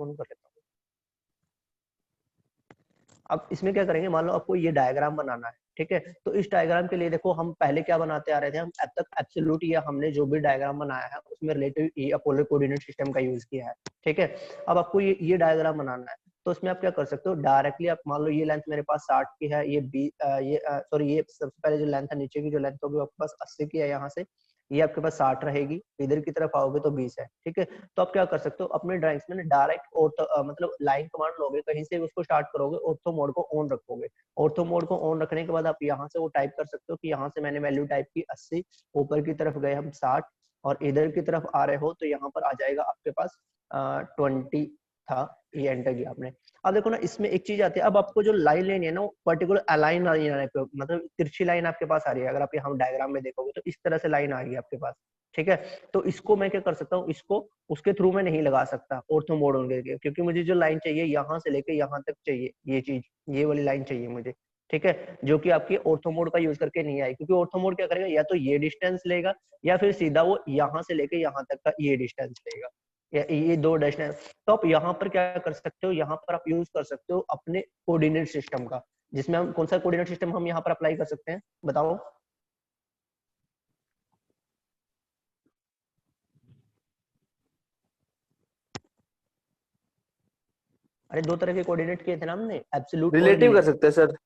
इसको ऑन कर लेता हूँ। अब इसमें क्या करेंगे, मान लो आपको ये डायग्राम बनाना है, ठीक है। तो इस डायग्राम के लिए देखो हम पहले क्या बनाते आ रहे थे, हम अब तक एब्सोल्यूट या हमने जो भी डायग्राम बनाया है उसमें रिलेटिव ये अपोलर कोऑर्डिनेट सिस्टम का यूज किया है, ठीक है। अब आपको ये डायग्राम बनाना है, तो उसमें आप क्या कर सकते हो, डायरेक्टली आप मान लो ये लेंथ मेरे पास 60 की है, ये सबसे पहले जो लेंथ है नीचे की जो लेंथ होगी आपके पास 80 की है, यहाँ से ये आपके पास 60 रहेगी, इधर की तरफ आओगे तो 20 है, ठीक है। तो आप क्या कर सकते हो, अपने ड्राइंग्स में डायरेक्ट मतलब लाइन कमांड लोगे, कहीं से उसको स्टार्ट करोगे, ऑर्थो मोड को ऑन रखोगे। ऑर्थो मोड को ऑन रखने के बाद आप यहाँ से वो टाइप कर सकते हो कि यहाँ से मैंने वैल्यू टाइप की 80, ऊपर की तरफ गए हम 60, और इधर की तरफ आ रहे हो तो यहाँ पर आ जाएगा आपके पास 20 था, ये एंटर किया आपने। अब देखो ना, इसमें एक चीज आती है, अब आपको जो लाइन लेनी है ना, वो पर्टिकुलर अलाइन लाइन, मतलब तिरछी लाइन आपके पास आ रही है। अगर आप यहाँ डायग्राम में देखोगे तो इस तरह से लाइन आ गई आपके पास, ठीक है। तो इसको मैं क्या कर सकता हूँ, इसको उसके थ्रू में नहीं लगा सकता ऑर्थो मोड ऑन करके, क्योंकि मुझे जो लाइन चाहिए यहाँ से लेके यहाँ तक चाहिए, ये चीज, ये वाली लाइन चाहिए मुझे, ठीक है, जो कि आपकी ऑर्थो मोड का यूज करके नहीं आई। क्योंकि ऑर्थो मोड क्या करेगा, या तो ये डिस्टेंस लेगा या फिर सीधा वो यहाँ से लेके यहाँ तक का ये डिस्टेंस लेगा, या ये दो डिस्टेंस। तो आप यहाँ पर क्या कर सकते हो, यहाँ पर आप यूज कर सकते हो अपने कोऑर्डिनेट सिस्टम का, जिसमें हम कौन सा कोऑर्डिनेट सिस्टम हम यहाँ पर अप्लाई कर सकते हैं, बताओ। अरे दो तरह के कोऑर्डिनेट किए थे ना हमने, एब्सोल्यूट और रिलेटिव कर सकते हैं सर।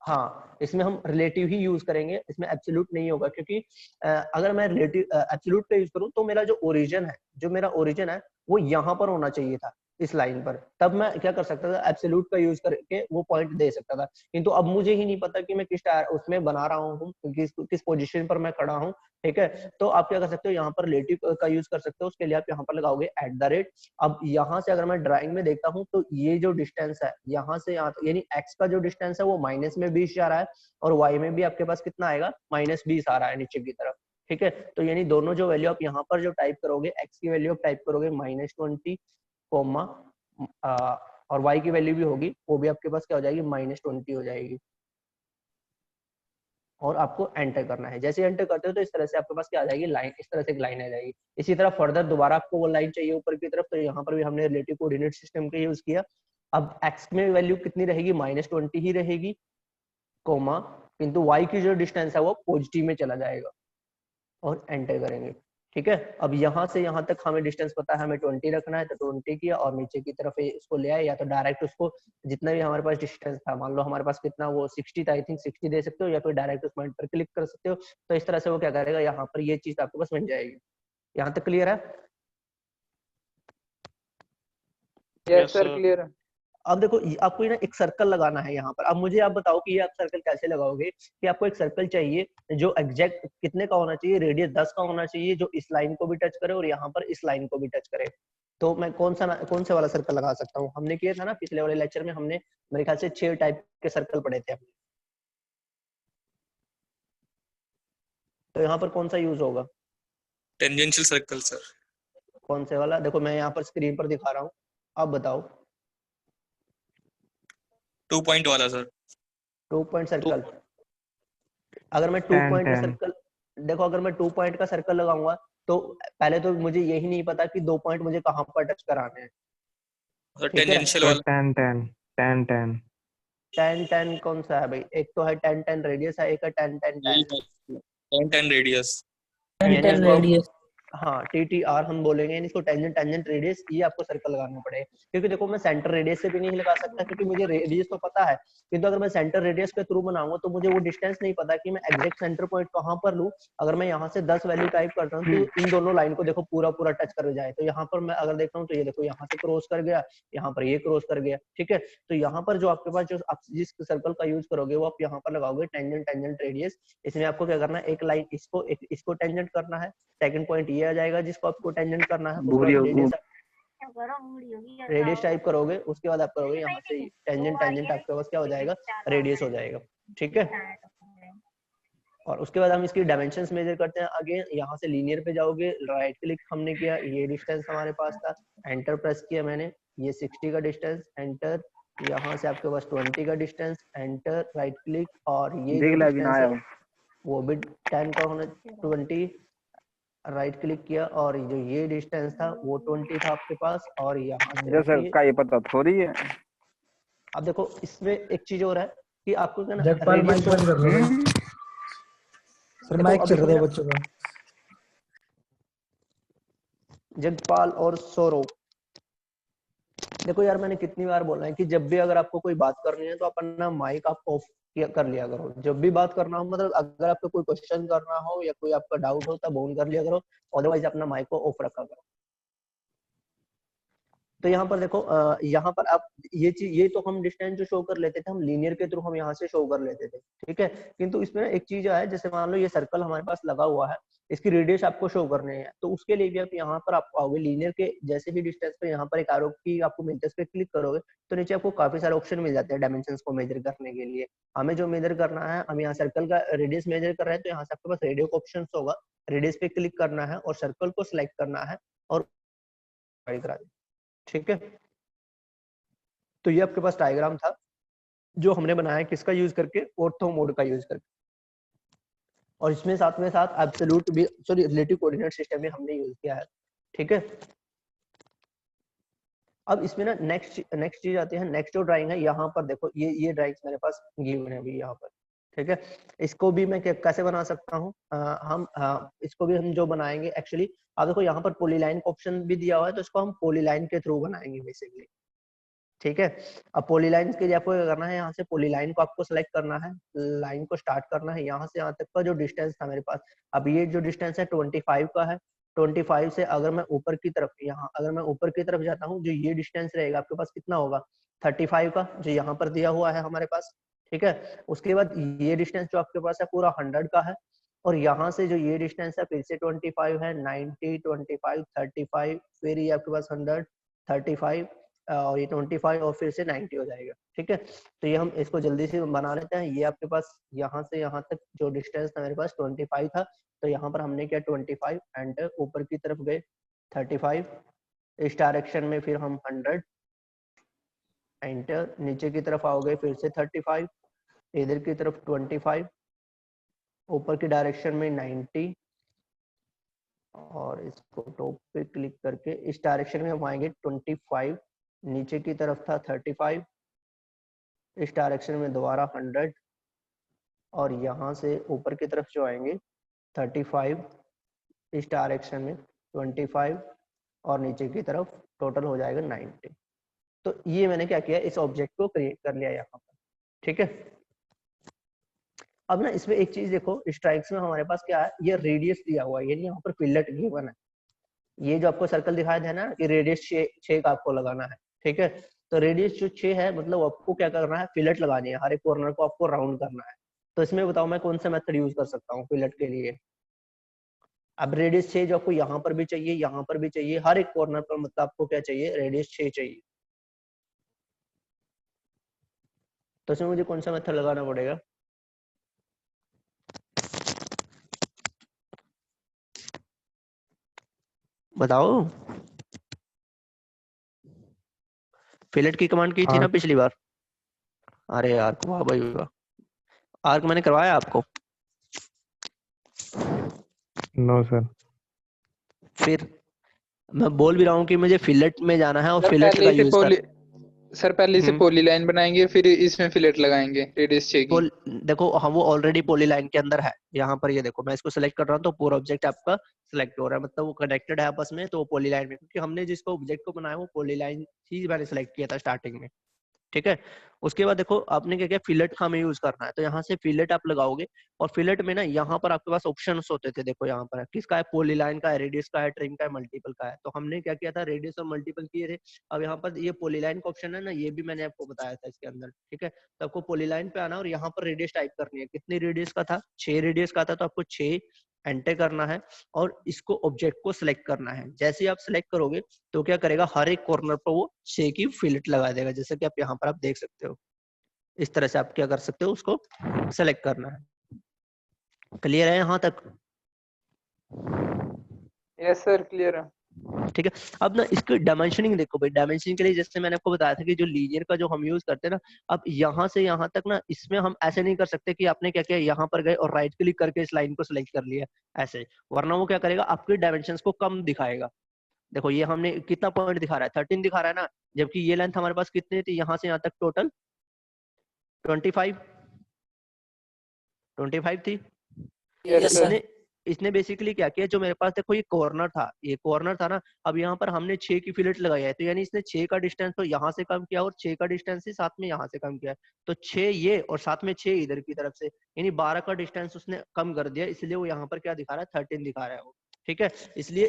हाँ, इसमें हम रिलेटिव ही यूज करेंगे, इसमें एब्सोल्यूट नहीं होगा, क्योंकि अगर मैं रिलेटिव एब्सोल्यूट का यूज करूँ तो मेरा जो ओरिजिन है वो यहाँ पर होना चाहिए था, इस लाइन पर, तब मैं क्या कर सकता था, एब्सोल्यूट का यूज करके वो पॉइंट दे सकता था। किंतु अब मुझे ही नहीं पता कि मैं किस उसमें बना रहा हूँ, किस पोजीशन पर मैं खड़ा हूँ, ठीक है। तो आप क्या कर सकते हो, यहाँ पर रिलेटिव का यूज कर सकते हो, उसके लिए आप यहाँ पर लगाओगे @। अब यहाँ से अगर मैं ड्राइंग में देखता हूँ तो ये जो डिस्टेंस है यहाँ से यहाँ, यानी एक्स का जो डिस्टेंस है वो माइनस में 20 जा रहा है, और वाई में भी आपके पास कितना आएगा, -20 आ रहा है नीचे की तरफ, ठीक है। तो यानी दोनों जो वैल्यू आप यहाँ पर जो टाइप करोगे, एक्स की वैल्यू आप टाइप करोगे -20, कोमा, और वाई की वैल्यू भी होगी, वो भी आपके पास क्या हो जाएगी, -20 हो जाएगी, और आपको एंटर करना है। जैसे एंटर करते हो तो इस तरह से आपके पास क्या आ जाएगी, लाइन, इस तरह से एक लाइन आ जाएगी। इसी तरह फर्दर दोबारा आपको वो लाइन चाहिए ऊपर की तरफ, तो यहाँ पर भी हमने रिलेटिव कोऑर्डिनेट सिस्टम का यूज किया। अब एक्स में वैल्यू कितनी रहेगी, -20 ही रहेगी, कोमा, किंतु वाई की जो डिस्टेंस है वो पॉजिटिव में चला जाएगा, और एंटर करेंगे, ठीक है। अब यहाँ से यहाँ तक हमें डिस्टेंस पता है, हमें 20 रखना है, तो 20 किया, और नीचे की तरफ इसको ले आए, या तो डायरेक्ट उसको जितना भी हमारे पास डिस्टेंस था, मान लो हमारे पास कितना वो 60 था, आई थिंक 60 दे सकते हो, या फिर डायरेक्ट उस पॉइंट पर क्लिक कर सकते हो। तो इस तरह से वो क्या करेगा, यहाँ पर ये चीज आपके पास बन जाएगी। यहाँ तक क्लियर है? यस सर, क्लियर है। अब देखो आपको ना एक सर्कल लगाना है यहाँ पर। अब मुझे आप बताओ कि ये आप सर्कल कैसे लगाओगे, कि आपको एक सर्कल चाहिए जो एग्जैक्ट कितने का होना चाहिए, रेडियस 10 का होना चाहिए, जो इस लाइन को भी टच करे और यहाँ पर इस लाइन को भी टच करे। तो मैं कौन से वाला सर्कल लगा सकता हूँ, हमने किया था ना पिछले वाले लेक्चर में, हमने मेरे ख्याल से 6 टाइप के सर्कल पढ़े थे हमने। तो यहाँ पर कौन सा यूज होगा, टेंजेंशियल सर्कल सर। कौन से वाला, देखो मैं यहाँ पर स्क्रीन पर दिखा रहा हूँ, आप बताओ। 2 पॉइंट वाला सर। 2 point circle. अगर मैं 2 पॉइंट का सर्कल, देखो अगर मैं 2 पॉइंट का सर्कल लगाऊंगा तो पहले तो मुझे यही नहीं पता कि 2 पॉइंट मुझे कहाँ पर टच कराने हैं, ठीक है। टेंजेंशियल वाला 10 कौन सा है भाई, एक तो है 10 रेडियस है, एक है 10 10 रेडियस, यानी इसको हाँ TTR हम बोलेंगे, यानी इसको टेंजेंट रेडियस, ये आपको सर्कल लगाना पड़ेगा। क्योंकि देखो मैं सेंटर रेडियस से भी नहीं लगा सकता, क्योंकि मुझे रेडियस तो पता है, किंतु अगर मैं सेंटर रेडियस के थ्रू बनाऊंगा तो मुझे वो डिस्टेंस नहीं पता कि मैं एग्जैक्ट सेंटर पॉइंट कहाँ पर लूँ। अगर मैं यहाँ से 10 वैल्यू टाइप करता हूँ तो इन दोनों लाइन को देखो पूरा टच कर जाए, तो यहाँ पर मैं अगर देखता हूँ तो ये देखो यहाँ से क्रॉस कर गया, यहाँ पर ये क्रॉस कर गया, ठीक है। तो यहाँ पर जो आपके पास जो आप जिस सर्कल का यूज करोगे वो आप यहाँ पर लगाओगे टेंजेंट रेडियस। इसमें आपको क्या करना है, एक लाइन इसको टेंजेंट करना है, सेकंड पॉइंट ये आ जाएगा जिसको आपको टेंजेंट करना है, उसके बाद रेडियस टाइप करोगे, उसके बाद आप करोगे यहाँ से टेंजेंट आपके पास क्या हो जाएगा, रेडियस हो जाएगा, ठीक है। और उसके बाद हम इसकी डायमेंशंस मेजर करते हैं। आगे यहाँ से लीनियर पे जाओगे, राइट क्लिक हमने किया, ये डिस्टेंस हमारे पास था, एंटर प्रेस किया मैंने, ये 60 का डिस्टेंस, एंटर, यहाँ से आपके पास 20 का डिस्टेंस, एंटर, राइट क्लिक, और ये जो डिस्टेंस है वो भी 10 का होना, 20, राइट क्लिक किया और जो ये डिस्टेंस था वो 20 था आपके पास, और यहाँ से जैसे देखिए का ये पता थोड़ी है। अब देखो इसमें एक चीज और है कि आपको क्या ना जगपाल माइक रेडियस बंद कर लो भाई। सर देखो माइक अब चल रहा इसमें है ना बच्चों का। जगपाल और सौरव, देखो यार मैंने कितनी बार बोला है कि जब भी अगर आपको कोई बात करनी है तो अपना माइक आप ऑफ कर लिया करो। जब भी बात करना हो, मतलब अगर आपको कोई क्वेश्चन करना हो या कोई आपका डाउट हो तब ऑन कर लिया करो, अदरवाइज अपना माइक को ऑफ रखा करो। तो यहाँ पर देखो यहाँ पर आप ये चीज, ये तो हम डिस्टेंस जो शो कर लेते थे हम लीनियर के थ्रू हम यहाँ से शो कर लेते थे, ठीक है। किंतु इसमें एक चीज है, जैसे मान लो ये सर्कल हमारे पास लगा हुआ है, इसकी रेडियस आपको शो करने हैं, तो उसके लिए भी आप यहाँ पर आप आओगे लीनियर के जैसे ही डिस्टेंस पे यहाँ पर एक एरो की आपको मिलता है, इस पे क्लिक करोगे तो नीचे आपको काफी सारे ऑप्शन मिल जाते हैं डायमेंशन को मेजर करने के लिए। हमें जो मेजर करना है, हम यहाँ सर्कल का रेडियस मेजर कर रहे हैं, तो यहाँ से आपके पास रेडियो का ऑप्शन होगा, रेडियस पे क्लिक करना है और सर्कल को सिलेक्ट करना है और करा दें, ठीक है। तो ये आपके पास डायग्राम था जो हमने बनाया किसका यूज करके, ऑर्थो मोड का यूज करके, और इसमें साथ में साथ एब्सोल्यूट भी, सॉरी रिलेटिव कोऑर्डिनेट सिस्टम में हमने यूज किया है, ठीक है। अब इसमें ना नेक्स्ट चीज आती है, नेक्स्ट जो ड्राइंग है यहाँ पर देखो ये ड्राइंग्स मेरे पास गिवन है अभी यहाँ पर, ठीक है। इसको भी मैं कैसे बना सकता हूँ, हम इसको भी हम जो बनाएंगे एक्चुअली, अब देखो यहाँ पर पॉलीलाइन का ऑप्शन भी दिया हुआ है, तो इसको हम पॉलीलाइन के थ्रू बनाएंगे बेसिकली, ठीक है। अब पॉलीलाइन के लिए आपको क्या करना है, यहाँ से पॉलीलाइन को आपको सेलेक्ट करना है, लाइन को स्टार्ट करना है, यहाँ से यहाँ तक का जो डिस्टेंस था मेरे पास, अब ये जो डिस्टेंस है 25 का है। 25 से अगर मैं ऊपर की तरफ, यहाँ अगर मैं ऊपर की तरफ जाता हूँ, जो ये डिस्टेंस रहेगा आपके पास कितना होगा 35 का, जो यहाँ पर दिया हुआ है हमारे पास, ठीक है। उसके बाद ये डिस्टेंस जो आपके पास है पूरा 100 का है, और यहाँ से जो ये डिस्टेंस है फिर से 25 है, 90, 25, 35, फिर ये आपके पास 100, 35 और ये 25 और फिर से 90 हो जाएगा, ठीक है। तो ये हम इसको जल्दी से बना लेते हैं। ये आपके पास यहाँ से यहाँ तक जो डिस्टेंस था मेरे पास 25 था, तो यहाँ पर हमने किया 25 एंड ऊपर की तरफ गए 35, इस डायरेक्शन में फिर हम 100 एंटर, नीचे की तरफ आओगे फिर से 35, इधर की तरफ 25, ऊपर की डायरेक्शन में 90, और इसको टॉप पे क्लिक करके इस डायरेक्शन में हम आएंगे 25, नीचे की तरफ था 35, इस डायरेक्शन में दोबारा 100, और यहाँ से ऊपर की तरफ जो आएंगे 35, इस डायरेक्शन में 25, और नीचे की तरफ टोटल हो जाएगा 90। तो ये मैंने क्या किया, इस ऑब्जेक्ट को क्रिएट कर लिया यहाँ पर, ठीक है। अब ना इसमें एक चीज देखो, स्ट्राइक्स में हमारे पास क्या है, ये रेडियस दिया हुआ है, यानी यहाँ पर फिलेट गिवन है। ये जो आपको सर्कल दिखाया था ना कि रेडियस 6 का आपको लगाना है, ठीक है। तो रेडियस जो 6 है, मतलब आपको क्या करना है, फिलेट लगानी है, हर एक कॉर्नर को आपको राउंड करना है। तो इसमें बताओ मैं कौन सा मेथड यूज कर सकता हूँ फिलेट के लिए। अब रेडियस 6 जो आपको यहाँ पर भी चाहिए, यहाँ पर भी चाहिए, हर एक कॉर्नर पर, मतलब आपको क्या चाहिए, रेडियस 6 चाहिए। तो इसमें मुझे कौन सा मेथड लगाना पड़ेगा, बताओ। फिलेट की कमांड की थी ना पिछली बार। अरे यार वाह भाई वाह, आर्क मैंने करवाया आपको। No sir. फिर मैं बोल भी रहा हूँ कि मुझे फिलेट में जाना है और सर फिलेट का यूज कर, सर पहले से पॉली लाइन बनाएंगे, फिर इसमें फिलेट लगाएंगे रेडियस 6 की। देखो हम वो ऑलरेडी पॉलीलाइन के अंदर है, यहाँ पर ये देखो मैं इसको सिलेक्ट कर रहा हूँ तो पूरा ऑब्जेक्ट आपका सिलेक्ट हो रहा है, मतलब वो कनेक्टेड है आपस में, तो वो पॉलीलाइन में, क्योंकि हमने जिसको ऑब्जेक्ट को बनाया वो पॉलीलाइन ही मैंने सिलेक्ट किया था स्टार्टिंग में, ठीक है। उसके बाद देखो आपने क्या किया, फिलेट का हमें यूज करना है, तो यहाँ से फिलेट आप लगाओगे, और फिलेट में ना यहाँ पर आपके पास ऑप्शंस होते थे, देखो यहाँ पर किसका है, पॉलीलाइन का है, रेडियस का है, ट्रिम का है, मल्टीपल का है। तो हमने क्या किया था, रेडियस और मल्टीपल किए थे। अब यहाँ पर ये पॉलीलाइन का ऑप्शन है ना, ये भी मैंने आपको बताया था इसके अंदर, ठीक है। तो आपको पॉलीलाइन पे आना और यहाँ पर रेडियस टाइप करनी है, कितनी रेडियस का था, 6 रेडियस का था, तो आपको 6 एंटर करना है और इसको ऑब्जेक्ट को सिलेक्ट करना है। जैसे ही आप सिलेक्ट करोगे तो क्या करेगा, हर एक कॉर्नर पर वो 6 की फिलेट लगा देगा, जैसे कि आप यहाँ पर आप देख सकते हो। इस तरह से आप क्या कर सकते हो, उसको सेलेक्ट करना है। क्लियर है यहाँ तक? यस सर क्लियर है। ठीक है। अब ना इसकी डायमेंशनिंग देखो भाई, डायमेंशनिंग के लिए जैसे मैंने आपको बताया था कि जो लीनियर का जो हम यूज करते हैं ना, अब यहाँ से यहाँ तक ना, इसमें हम ऐसे नहीं कर सकते कि आपने क्या किया, यहाँ पर गए और राइट क्लिक करके इस लाइन को सिलेक्ट कर लिया ऐसे, वरना वो क्या करेगा, आपके डायमेंशंस को कम दिखाएगा। देखो ये हमने कितना पॉइंट दिखा रहा है, 13 दिखा रहा है ना, जबकि ये लेंथ हमारे पास कितनी थी, यहाँ से यहाँ तक टोटल 25 थी। Yes, sir. इसने इसने बेसिकली क्या किया, जो मेरे पास देखो ये कॉर्नर था, ये कॉर्नर था ना, अब यहाँ पर हमने 6 की फिलेट लगाई है, तो यानी इसने 6 का डिस्टेंस तो यहाँ से कम किया और 6 का डिस्टेंस ही साथ में यहाँ से कम किया है, तो 6 ये और साथ में 6 इधर की तरफ से, यानी 12 का डिस्टेंस उसने कम कर दिया, इसलिए वो यहाँ पर क्या दिखा रहा है, 13 दिखा रहा है वो। ठीक है, इसलिए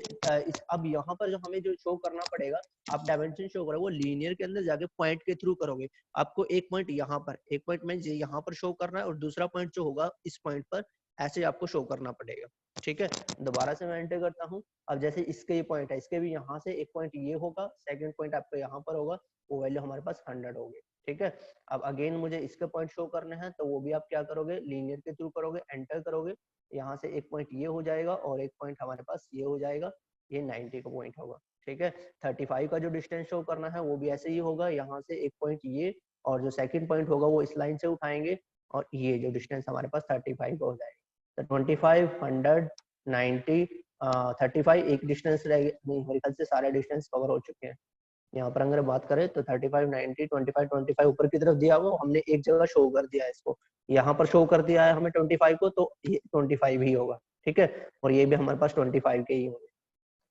अब यहाँ पर जो हमें जो शो करना पड़ेगा, आप डायमेंशन शो करोगे वो लीनियर के अंदर जाके पॉइंट के थ्रू करोगे। आपको एक पॉइंट यहाँ पर, एक पॉइंट में यहाँ पर शो करना है और दूसरा पॉइंट जो होगा इस पॉइंट पर, ऐसे आपको शो करना पड़ेगा। ठीक है, दोबारा से मैं एंटर करता हूँ। अब जैसे इसके ये पॉइंट है, इसके भी यहाँ से एक पॉइंट ये होगा, सेकंड पॉइंट आपका यहाँ पर होगा, वो वैल्यू हमारे पास 100 होगी। ठीक है, अब अगेन मुझे इसके पॉइंट शो करने हैं, तो वो भी आप क्या करोगे, लीनियर के थ्रू करोगे, एंटर करोगे, यहाँ से एक पॉइंट ये हो जाएगा और एक पॉइंट हमारे पास ये हो जाएगा, ये 90 का पॉइंट होगा। ठीक है, 35 का जो डिस्टेंस शो करना है वो भी ऐसे ही होगा, यहाँ से एक पॉइंट ये और जो सेकंड पॉइंट होगा वो इस लाइन से उठाएंगे और ये जो डिस्टेंस हमारे पास 35 का हो जाएगा। तो 25, 100, 90, 35 एक डिस्टेंस रह गया, नहीं मेरे ख्याल से सारे डिस्टेंस कवर हो चुके हैं। यहाँ पर अगर बात करें तो 35, 90, 25, 25 ऊपर की तरफ दिया हुआ, हमने एक जगह शो कर दिया है इसको, यहाँ पर शो कर दिया है हमें 25 को, तो ये 25 ही होगा। ठीक है, और ये भी हमारे पास 25 के ही होंगे।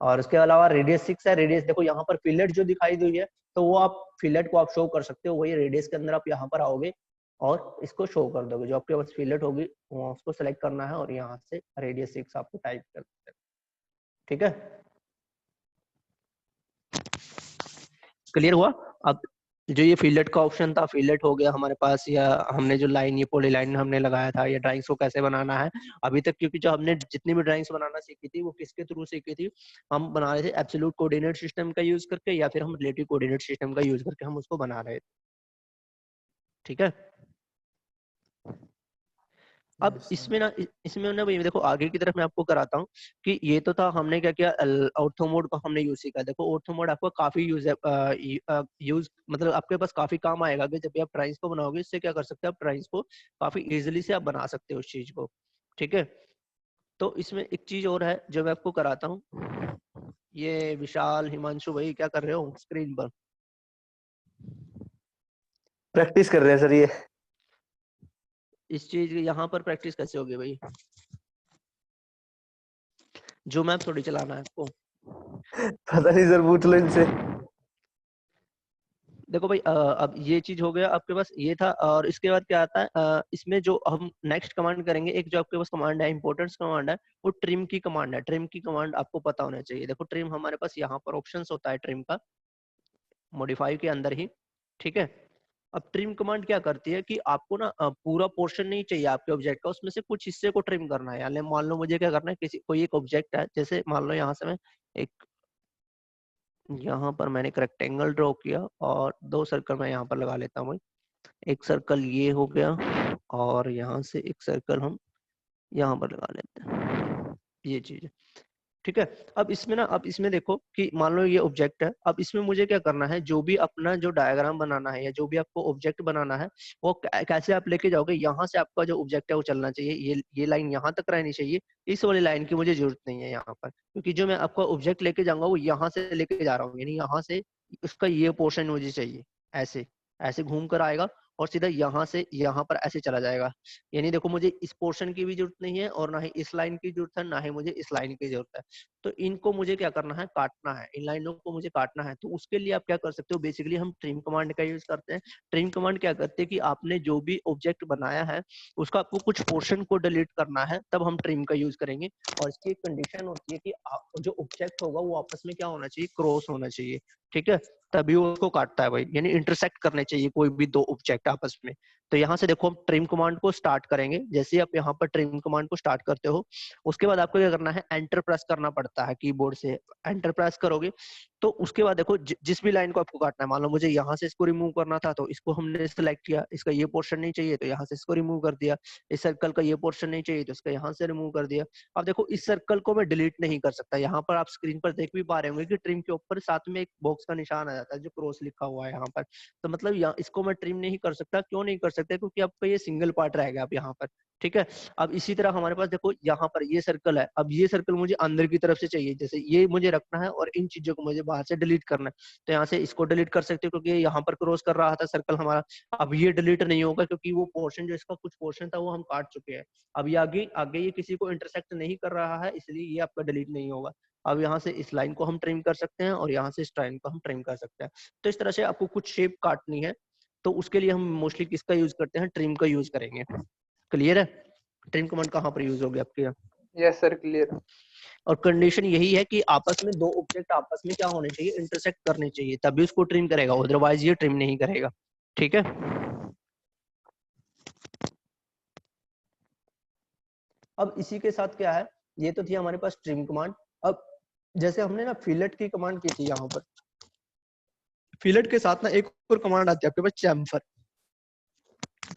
और उसके अलावा रेडियस 6 है, रेडियस देखो यहाँ पर फिलेट जो दिखाई दी है, तो वो आप फिलेट को आप शो कर सकते हो, वही रेडियस के अंदर आप यहाँ पर आओगे और इसको शो कर दोगे, जो आपके पास फिलेट होगी वो उसको सेलेक्ट करना है और यहाँ से रेडियस 6 आपको टाइप कर देना है। ठीक है, क्लियर हुआ? अब जो ये फिलेट का ऑप्शन था, फिलेट हो गया हमारे पास, या हमने जो लाइन, ये पॉली लाइन हमने लगाया था, या ड्राइंग्स को कैसे बनाना है अभी तक, क्योंकि जो हमने जितनी भी ड्राइंग्स बनाना सीखी थी वो किसके थ्रू सीखी थी, हम बना रहे थे एब्सोल्यूट कोऑर्डिनेट सिस्टम का यूज करके, या फिर हम रिलेटिव कोऑर्डिनेट सिस्टम का यूज करके हम उसको बना रहे थे। ठीक है, अब इसमें ना, इसमें ना भाई देखो आगे की तरफ मैं आपको कराता हूँ कि ये तो था, हमने क्या किया, ऑर्थो मोड का हमने यूज सीखा। देखो ऑर्थो मोड आपको काफी यूज मतलब आपके पास काफी काम आएगा कि जब भी आप ड्राइंग्स को बनाओगे, इससे क्या कर सकते हैं, आप ड्राइंग्स को काफी इजीली से आप बना सकते हो उस चीज को। ठीक है, तो इसमें एक चीज और है जो मैं आपको कराता हूँ। ये विशाल, हिमांशु भाई क्या कर रहे हो स्क्रीन पर? प्रैक्टिस कर रहे हैं सर ये। इस चीज यहाँ पर प्रैक्टिस कैसे होगी भाई? जो मैप थोड़ी चलाना है आपको। पता नहीं सर, पूछ लो इनसे। देखो भाई अब ये चीज हो गया आपके पास, ये था, और इसके बाद क्या आता है, इसमें जो हम नेक्स्ट कमांड करेंगे, एक जो आपके पास कमांड है, इंपोर्टेंस कमांड है, वो ट्रिम की कमांड है। ट्रिम की कमांड आपको पता होना चाहिए। देखो ट्रिम हमारे पास यहाँ पर ऑप्शंस होता है ट्रिम का, मॉडिफाई के अंदर ही। ठीक है, अब ट्रिम कमांड क्या करती है कि आपको ना पूरा पोर्शन नहीं चाहिए आपके ऑब्जेक्ट का, उसमें से कुछ हिस्से को ट्रिम करना है। यानी मान लो मुझे क्या करना है, किसी कोई एक ऑब्जेक्ट है, जैसे मान लो यहाँ से मैं एक, यहाँ पर मैंने एक रेक्टेंगल ड्रॉ किया और 2 सर्कल मैं यहाँ पर लगा लेता हूँ। एक सर्कल ये हो गया और यहाँ से एक सर्कल हम यहाँ पर लगा लेते हैं, ये चीज है। ठीक है, अब इसमें ना, अब इसमें देखो कि मान लो ये ऑब्जेक्ट है, अब इसमें मुझे क्या करना है, जो भी अपना जो डायग्राम बनाना है या जो भी आपको ऑब्जेक्ट बनाना है, वो कैसे आप लेके जाओगे, यहाँ से आपका जो ऑब्जेक्ट है वो चलना चाहिए, ये लाइन यहाँ तक रहनी चाहिए, इस वाली लाइन की मुझे जरूरत नहीं है यहाँ पर, क्योंकि जो मैं आपका ऑब्जेक्ट लेके जाऊंगा वो यहाँ से लेके जा रहा हूँ, यानी यहाँ से उसका ये पोर्शन मुझे चाहिए, ऐसे ऐसे घूम कर आएगा और सीधा यहाँ से यहाँ पर ऐसे चला जाएगा। यानी देखो मुझे इस पोर्शन की भी जरूरत नहीं है और ना ही इस लाइन की जरूरत है, ना ही मुझे इस लाइन की जरूरत है। तो इनको मुझे क्या करना है, काटना है, इन लाइनों को मुझे काटना है। तो उसके लिए आप क्या कर सकते हो, बेसिकली हम ट्रिम कमांड का यूज करते हैं। ट्रिम कमांड क्या करते हैं कि आपने जो भी ऑब्जेक्ट बनाया है उसका आपको कुछ पोर्शन को डिलीट करना है, तब हम ट्रिम का यूज करेंगे। और इसकी एक कंडीशन होती है कि जो ऑब्जेक्ट होगा वो आपस में क्या होना चाहिए, क्रॉस होना चाहिए। ठीक है, तभी वो उसको काटता है भाई, यानी इंटरसेक्ट करने चाहिए कोई भी 2 ऑब्जेक्ट आपस में, तो यहाँ से देखो हम ट्रिम कमांड को स्टार्ट करेंगे। जैसे ही आप यहाँ पर ट्रिम कमांड को स्टार्ट करते हो उसके बाद आपको क्या करना है, एंटर प्रेस करना पड़ता है कीबोर्ड से। एंटर प्रेस करोगे तो उसके बाद देखो जिस भी लाइन को आपको काटना है, मान लो मुझे यहाँ से इसको रिमूव करना था तो इसको हमने सिलेक्ट किया, इसका ये पोर्शन नहीं चाहिए तो यहाँ से इसको रिमूव कर दिया, इस सर्कल का ये पोर्शन नहीं चाहिए तो इसका यहाँ से रिमूव कर दिया। अब देखो इस सर्कल को मैं डिलीट नहीं कर सकता। यहाँ पर आप स्क्रीन पर देख भी पा रहे होंगे कि ट्रिम के ऊपर साथ में एक बॉक्स का निशान आ जाता है जो क्रॉस लिखा हुआ है यहाँ पर। तो मतलब यहाँ इसको मैं ट्रिम नहीं कर सकता। क्यों नहीं कर सकता? क्योंकि आपका ये सिंगल पार्ट रहेगा अब यहाँ पर, ठीक है। अब इसी तरह हमारे पास देखो यहाँ पर ये सर्कल है, अब ये सर्कल मुझे अंदर की तरफ से चाहिए, जैसे ये मुझे रखना है और इन चीजों को मुझे बाहर से डिलीट करना है। तो यहाँ से इसको डिलीट कर सकते हो क्योंकि यहाँ पर क्रॉस कर रहा था सर्कल हमारा। अब ये डिलीट नहीं होगा क्योंकि वो पोर्शन जो इसका कुछ पोर्शन था वो हम काट चुके हैं। अब ये आगे आगे ये किसी को इंटरसेक्ट नहीं कर रहा है, इसलिए ये आपका डिलीट नहीं होगा। अब यहाँ से इस लाइन को हम ट्रिम कर सकते हैं और यहाँ से इस लाइन को हम ट्रिम कर सकते हैं। तो इस तरह से आपको कुछ शेप काटनी है तो उसके लिए हम मोस्टली किसका यूज करते हैं, ट्रिम का यूज करेंगे। क्लियर है? ट्रिम कमांड कहाँ पर यूज होगी आपके यहाँ? Yes sir, clear. और कंडीशन यही है कि आपस में दो ऑब्जेक्ट आपस में क्या होने चाहिए, इंटरसेक्ट करने चाहिए, तभी उसको ट्रिम करेगा, अदरवाइज ये ट्रिम नहीं करेगा। ठीक है। अब इसी के साथ क्या है, ये तो थी हमारे पास ट्रिम कमांड। अब जैसे हमने ना फिलेट की कमांड की थी, यहाँ पर फिलेट के साथ ना एक और कमांड आती है आपके पास, चैम्फर।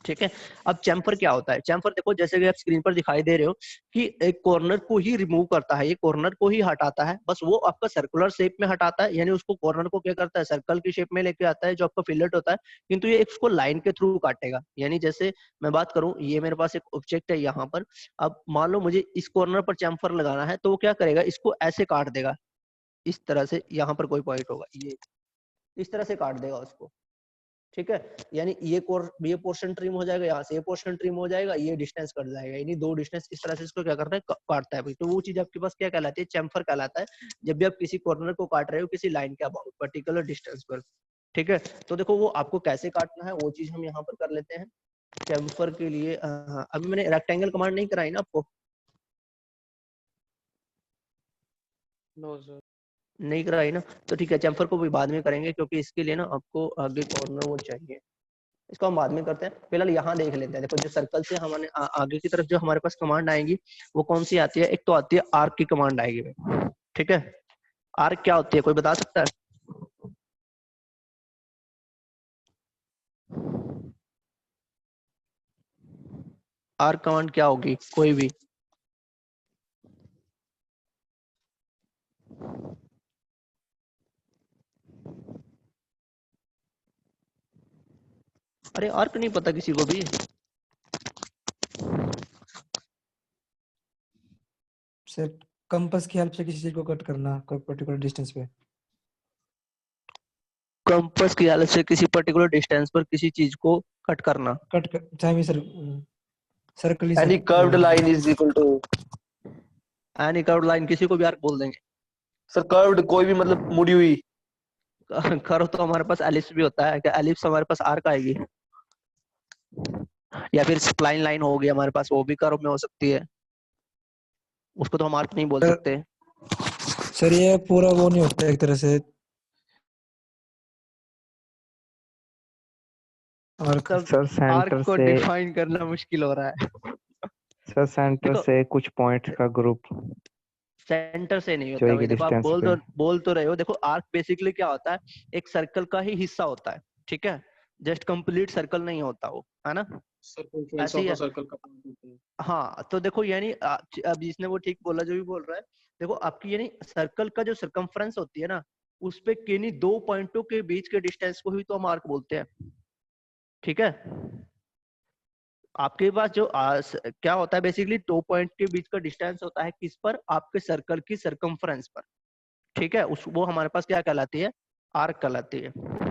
ठीक है। अब चैम्फर क्या होता है? चैम्फर देखो जैसे कि आप स्क्रीन पर दिखाई दे रहे हो कि एक कॉर्नर को ही रिमूव करता है, ये कॉर्नर को ही हटाता है, बस वो आपका सर्कुलर शेप में हटाता है, यानी उसको कॉर्नर को क्या करता है, सर्कल की शेप में लेके आता है जो आपका फिलेट होता है, किंतु ये उसको लाइन के थ्रू काटेगा। यानी जैसे मैं बात करूं, ये मेरे पास एक ऑब्जेक्ट है यहाँ पर, अब मान लो मुझे इस कॉर्नर पर चैम्फर लगाना है तो वो क्या करेगा, इसको ऐसे काट देगा, इस तरह से। यहाँ पर कोई पॉइंट होगा, ये इस तरह से काट देगा उसको। ठीक है। यानी ये पोर्शन ट्रिम हो जाएगा, यहाँ से ये पोर्शन ट्रिम हो जाएगा, ये डिस्टेंस कट जाएगा, यानी दो डिस्टेंस इस तरह से इसको क्या करता है, काटता है। तो वो चीज आपके पास क्या कहलाती है, चैम्फर कहलाता है, जब भी आप किसी कॉर्नर को काट रहे हो किसी लाइन के अबाउट पर्टिकुलर डिस्टेंस पर। ठीक है। तो देखो वो आपको कैसे काटना है वो चीज हम यहाँ पर कर लेते हैं। चैम्फर के लिए अभी मैंने रेक्टेंगल कमांड नहीं कराई ना आपको? नो सर, नहीं कराई ना, तो ठीक है, चैम्फर को भी बाद में करेंगे क्योंकि इसके लिए ना आपको आगे कॉर्नर वो चाहिए, इसको हम बाद में करते हैं। फिलहाल यहाँ देख लेते हैं। देखो जो सर्कल से हमारे आगे की तरफ जो हमारे पास कमांड आएंगी वो कौन सी आती है, एक तो आती है आर्क की कमांड आएगी। ठीक है। आर्क क्या होती है, कोई बता सकता है? आर्क कमांड क्या होगी, कोई भी? अरे आर्क नहीं पता किसी को भी? सर कंपास की हेल्प से किसी चीज को कट करना कोई पर्टिकुलर डिस्टेंस पे। कंपास की हेल्प से किसी पर्टिकुलर डिस्टेंस पर किसी चीज को कट करना। कट कर चाहे sir circle any curved line is equal to, any curved line, किसी को भी आर्क बोल देंगे। सर कर्व्ड कोई भी मतलब मुड़ी हुई। कर्व तो हमारे पास एलिप्स भी होता है, क्या एलिप्स हमारे पास आर्क आएगी? या फिर स्प्लाइन लाइन होगी हमारे पास, वो भी कर्व में हो सकती है, उसको तो हम आर्क नहीं बोल सकते। सर ये पूरा वो नहीं होता एक तरह से arc. Sir sir centre arc को से, डिफाइन करना मुश्किल हो रहा है। सर सेंटर देखो से कुछ पॉइंट्स का ग्रुप सेंटर से नहीं जो होता एक भाई, देखो आप डिस्टेंस पे। बोल तो रहे हो। देखो आर्क बेसिकली क्या होता है, एक सर्कल का ही हिस्सा होता है। ठीक है। जस्ट कंप्लीट सर्कल नहीं होता वो, है ना? सर्कमफ्रेंस ऐसे ऑफ ही अ है। सर्कल का पॉइंट होता है। हाँ तो देखो यानी अब इसने वो ठीक बोला जो भी बोल रहा है। देखो आपकी यानी सर्कल का जो सर्कमफ्रेंस होती है ना, उस पे किन्हीं दो पॉइंटों के बीच के डिस्टेंस को ही तो हम आर्क बोलते हैं। ठीक है। आपके पास जो क्या होता है बेसिकली, दो पॉइंट के बीच का डिस्टेंस होता है किस पर, आपके सर्कल की सर्कमफ्रेंस पर। ठीक है। वो हमारे पास क्या कहलाती है, आर्क कहलाती है।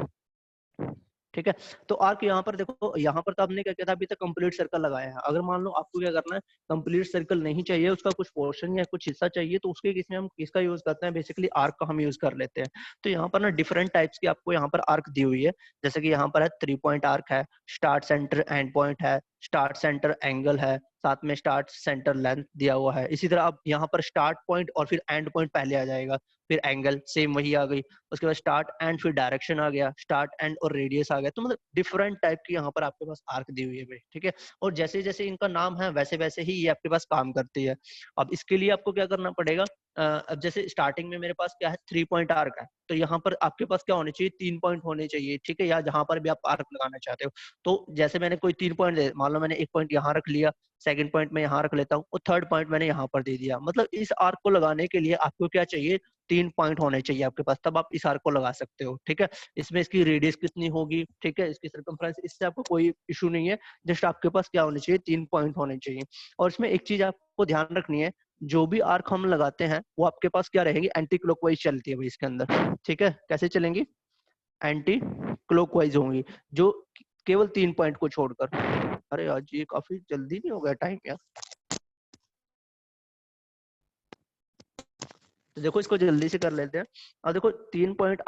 ठीक है। तो आर्क यहाँ पर देखो, यहाँ पर तो आपने क्या किया था, अभी तक कंप्लीट सर्कल लगाया है। अगर मान लो आपको क्या करना है, कंप्लीट सर्कल नहीं चाहिए, उसका कुछ पोर्शन या कुछ हिस्सा चाहिए, तो उसके किसमें हम किसका यूज करते हैं, बेसिकली आर्क का हम यूज कर लेते हैं। तो यहाँ पर ना डिफरेंट टाइप्स की आपको यहाँ पर आर्क दी हुई है। जैसे कि यहाँ पर है 3 पॉइंट आर्क है, स्टार्ट सेंटर एंड पॉइंट है, स्टार्ट सेंटर एंगल है, साथ में स्टार्ट सेंटर लेंथ दिया हुआ है। इसी तरह अब यहाँ पर स्टार्ट पॉइंट और फिर एंड पॉइंट पहले आ जाएगा। फिर एंगल सेम वही आ गई, उसके बाद स्टार्ट एंड, फिर डायरेक्शन आ गया, स्टार्ट एंड और रेडियस आ गया। तो मतलब डिफरेंट टाइप की यहाँ पर आपके पास आर्क दी हुई है भाई, ठीक है। और जैसे जैसे इनका नाम है वैसे वैसे ही ये आपके पास काम करती है। अब इसके लिए आपको क्या करना पड़ेगा, अब जैसे स्टार्टिंग में मेरे पास क्या है 3 पॉइंट आर्क है, तो यहाँ पर आपके पास क्या होने चाहिए 3 पॉइंट होने चाहिए, ठीक है, या जहां पर भी आप आर्क लगाना चाहते हो। तो जैसे मैंने कोई 3 पॉइंट दे, मान लो मैंने एक पॉइंट यहाँ रख लिया, सेकंड पॉइंट में यहाँ रख लेता हूँ और थर्ड पॉइंट मैंने यहाँ पर दे दिया। मतलब इस आर्क को लगाने के लिए आपको क्या चाहिए 3 पॉइंट होने चाहिए आपके पास, तब आप इस आर्क को लगा सकते हो, ठीक है। इसमें इसकी रेडियस कितनी होगी, ठीक है, इसकी सर्कमफ्रेंस, इससे आपको कोई इशू नहीं है, जस्ट आपके पास क्या होने चाहिए 3 पॉइंट होने चाहिए। और इसमें एक चीज आपको ध्यान रखनी है, जो भी आर्क हम लगाते हैं वो आपके पास क्या रहेंगी, एंटी क्लॉकवाइज चलती है भाई इसके अंदर, ठीक है। कैसे चलेंगी, एंटी क्लॉकवाइज होंगी, जो केवल 3 पॉइंट को छोड़कर। अरे आज ये काफी जल्दी नहीं हो गया टाइम यार। तो देखो इसको जल्दी से कर लेते हैं। अब देखो 3 पॉइंट,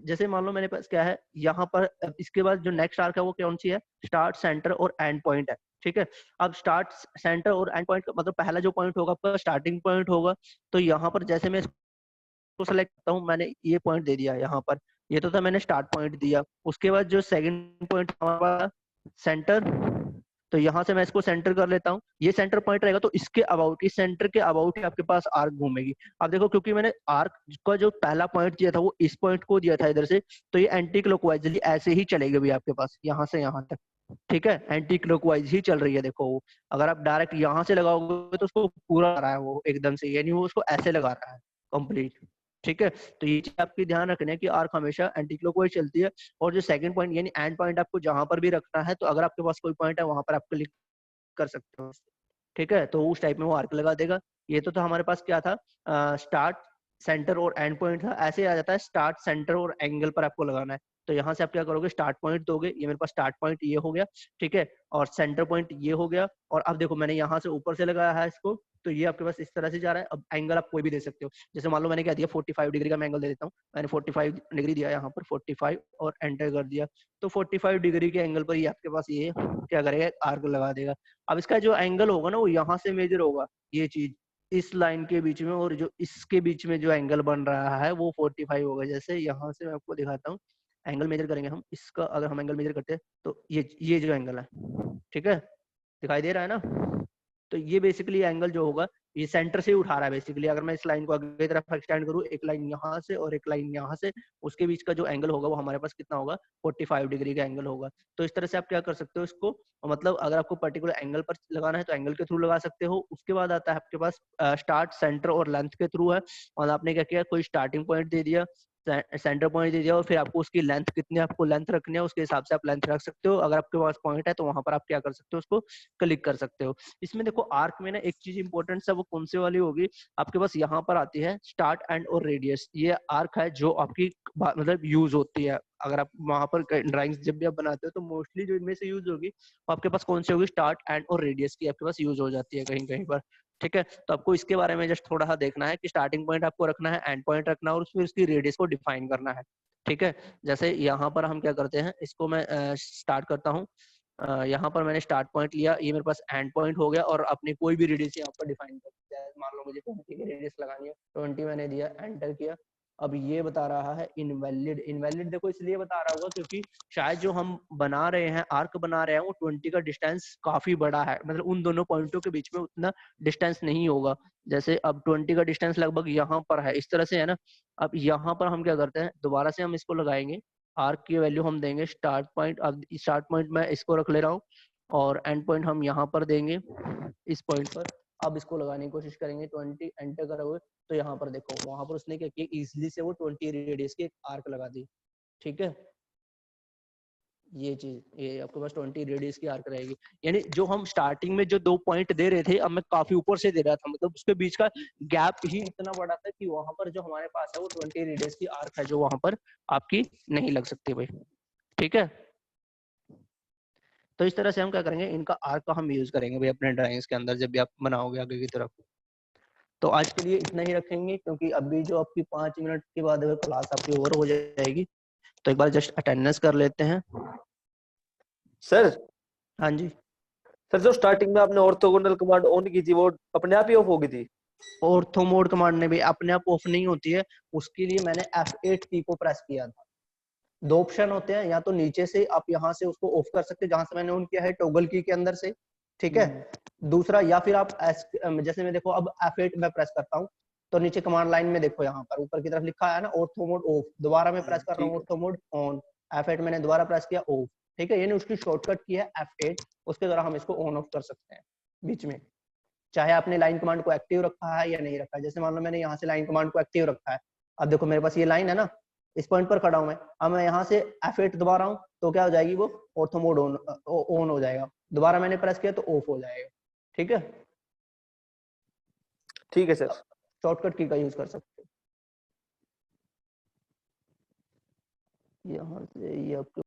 जैसे मान लो मेरे पास क्या है यहाँ पर, इसके बाद जो नेक्स्ट आर्क है वो कौन सी है, स्टार्ट, सेंटर और एंड पॉइंट है, ठीक है। अब स्टार्ट, सेंटर और एंड पॉइंट का मतलब पहला जो पॉइंट होगा आपका स्टार्टिंग पॉइंट होगा। तो यहाँ पर जैसे मैं इसको सेलेक्ट करता हूँ, मैंने ये पॉइंट दे दिया यहाँ पर, ये तो था मैंने स्टार्ट पॉइंट दिया। उसके बाद जो सेकंड पॉइंट हमारा सेंटर, तो यहाँ से मैं इसको सेंटर कर लेता हूँ, ये सेंटर पॉइंट रहेगा। तो इसके अबाउट, इस सेंटर के अबाउट ही आपके पास आर्क घूमेगी। अब देखो क्योंकि मैंने आर्क का जो पहला पॉइंट दिया था वो इस पॉइंट को दिया था इधर से, तो ये एंटी क्लॉकवाइजली ऐसे ही चलेगी भी आपके पास यहाँ से यहाँ तक, ठीक है, एंटी क्लॉकवाइज ही चल रही है। देखो वो अगर आप डायरेक्ट यहाँ से लगाओगे तो उसको पूरा आ रहा है वो एकदम से, यानी वो उसको ऐसे लगा रहा है कंप्लीट, ठीक है। तो ये चीज आपकी ध्यान रखना है कि आर्क हमेशा एंटी क्लॉकवाइज चलती है। और जो सेकंड पॉइंट यानी एंड पॉइंट आपको जहां पर भी रखना है, तो अगर आपके पास कोई पॉइंट है वहां पर आप क्लिक कर सकते हो, ठीक है, तो उस टाइप में वो आर्क लगा देगा। ये तो था हमारे पास क्या था, स्टार्ट, सेंटर और एंड पॉइंट था। ऐसे आ जाता है स्टार्ट, सेंटर और एंगल पर आपको लगाना है। तो यहाँ से आप क्या करोगे, स्टार्ट पॉइंट दोगे, ये मेरे पास स्टार्ट पॉइंट ये हो गया, ठीक है, और सेंटर पॉइंट ये हो गया। और अब देखो मैंने यहाँ से ऊपर से लगाया है इसको, तो ये आपके पास इस तरह से जा रहा है। अब एंगल आप कोई भी दे सकते हो, जैसे मान लो मैंने क्या दिया 45 डिग्री का मैं एंगल दे देता हूँ, मैंने 45 डिग्री दिया यहाँ पर 45 और एंटर कर दिया। तो 45 डिग्री के एंगल पर ये आपके पास ये क्या करेगा, आर्क लगा देगा। अब इसका जो एंगल होगा ना वो यहाँ से मेजर होगा, ये चीज इस लाइन के बीच में और जो इसके बीच में जो एंगल बन रहा है वो 45 होगा। जैसे यहाँ से मैं आपको दिखाता हूँ, एंगल मेजर करेंगे हम इसका, अगर हम एंगल मेजर करते हैं तो ये जो एंगल है, ठीक है, दिखाई दे रहा है ना। तो ये बेसिकली एंगल जो होगा ये सेंटर से ही उठा रहा है बेसिकली। अगर मैं इस लाइन को आगे तरफ एक्सटेंड करूँ, एक लाइन यहाँ से और एक लाइन यहाँ से, उसके बीच का जो एंगल होगा वो हमारे पास कितना होगा, 45 डिग्री का एंगल होगा। तो इस तरह से आप क्या कर सकते हो इसको, मतलब अगर आपको पर्टिकुलर एंगल पर लगाना है तो एंगल के थ्रू लगा सकते हो। उसके बाद आता है आपके पास स्टार्ट, सेंटर और लेंथ के थ्रू है। और आपने क्या किया, कोई स्टार्टिंग पॉइंट दे दिया, सेंटर पॉइंट दे दिया, और फिर आपको उसकी लेंथ कितनी आपको लेंथ रखनी है उसके हिसाब से आप लेंथ रख सकते हो। अगर आपके पास पॉइंट है तो वहां पर आप क्या कर सकते हो, उसको क्लिक कर सकते हो। इसमें देखो आर्क में ना एक चीज इंपॉर्टेंट है, वो कौन से वाली होगी, आपके पास यहाँ पर आती है स्टार्ट, एंड और रेडियस। ये आर्क है जो आपकी मतलब यूज होती है। अगर आप वहां पर ड्राइंग्स जब भी आप बनाते हो तो मोस्टली जो इनमें से यूज होगी वो आपके पास कौन सी होगी, स्टार्ट, एंड और रेडियस की आपके पास यूज हो जाती है कहीं कहीं पर, ठीक है। तो आपको इसके बारे में जस्ट थोड़ा सा देखना है कि स्टार्टिंग पॉइंट आपको रखना है, एंड पॉइंट रखना है, और फिर उसकी रेडियस को डिफाइन करना है, ठीक है। जैसे यहाँ पर हम क्या करते हैं, इसको मैं स्टार्ट करता हूँ, यहाँ पर मैंने स्टार्ट पॉइंट लिया, ये मेरे पास एंड पॉइंट हो गया, और अपनी कोई भी रेडियस यहाँ पर डिफाइन कर सकते हैं। मान लो मुझे 20 की रेडियस लगानी है, 20 मैंने दिया, एंटर किया। अब ये बता रहा है इनवैलिड। इनवैलिड देखो इसलिए बता रहा होगा क्योंकि शायद जो हम बना रहे हैं, आर्क बना रहे हैं, वो 20 का डिस्टेंस काफी बड़ा है, मतलब उन दोनों पॉइंटों के बीच में उतना डिस्टेंस नहीं होगा। जैसे अब 20 का डिस्टेंस लगभग यहाँ पर है, इस तरह से है ना। अब यहाँ पर हम क्या करते हैं, दोबारा से हम इसको लगाएंगे, आर्क की वैल्यू हम देंगे स्टार्ट पॉइंट। अब स्टार्ट पॉइंट मैं इसको रख ले रहा हूँ, और एंड पॉइंट हम यहाँ पर देंगे इस पॉइंट पर। अब इसको लगाने की कोशिश करेंगे, 20 एंटर करोगे तो यहाँ पर देखो, वहां पर उसने क्या किया, इजीली से वो 20 रेडियस की एक आर्क लगा दी, ठीक है। ये चीज, ये आपके पास 20 रेडियस की आर्क रहेगी। यानी जो हम स्टार्टिंग में जो 2 पॉइंट दे रहे थे, अब मैं काफी ऊपर से दे रहा था, मतलब उसके बीच का गैप ही इतना बड़ा था कि वहां पर जो हमारे पास है वो 20 रेडियस की आर्क है, जो वहां पर आपकी नहीं लग सकती भाई, ठीक है। तो इस तरह से हम क्या करेंगे, इनका आर्क का हम यूज करेंगे भाई अपने ड्राइंग्स के अंदर जब भी आप बनाओगे आगे की तरफ। तो आज के लिए इतना ही रखेंगे, क्योंकि अभी जो आपकी 5 मिनट के बाद अगर क्लास आपकी ओवर हो जाएगी, तो एक बार जस्ट अटेंडेंस कर लेते हैं। सर हाँ जी, सर जो स्टार्टिंग में आपने ऑर्थोगोनल कमांड ऑन की थी वो अपने आप ही ऑफ हो गई थी? ऑर्थो मोड कमांड ने भी अपने आप ऑफ नहीं होती है, उसके लिए मैंने F8 की को प्रेस किया था। दो ऑप्शन होते हैं, या तो नीचे से आप यहाँ से उसको ऑफ कर सकते हैं जहां से मैंने ऑन किया है टॉगल की के अंदर से, ठीक है। दूसरा, या फिर आप जैसे मैं देखो अब F8 में प्रेस करता हूँ तो नीचे कमांड लाइन में देखो यहाँ पर ऊपर की तरफ लिखा है ना ऑर्थो मोड ऑफ, दोबारा मैं प्रेस कर रहा हूँ ऑर्थो मोड ऑन, F8 मैंने दोबारा प्रेस किया ऑफ, ठीक है। यानी उसकी शॉर्टकट की है F8, उसके द्वारा हम इसको ऑन ऑफ कर सकते हैं बीच में, चाहे आपने लाइन कमांड को एक्टिव रखा है या नहीं रखा है। जैसे मान लो मैंने यहाँ से लाइन कमांड को एक्टिव रखा है, अब देखो मेरे पास ये लाइन है ना, इस पॉइंट पर खड़ा हूं मैं, अब मैं यहाँ से F8 दबा रहा हूँ तो क्या हो जाएगी, वो ऑर्थो मोड ऑन हो जाएगा, दोबारा मैंने प्रेस किया तो ऑफ हो जाएगा, ठीक है। ठीक है सर। शॉर्टकट की का यूज कर सकते हो। यहाँ से ये आपके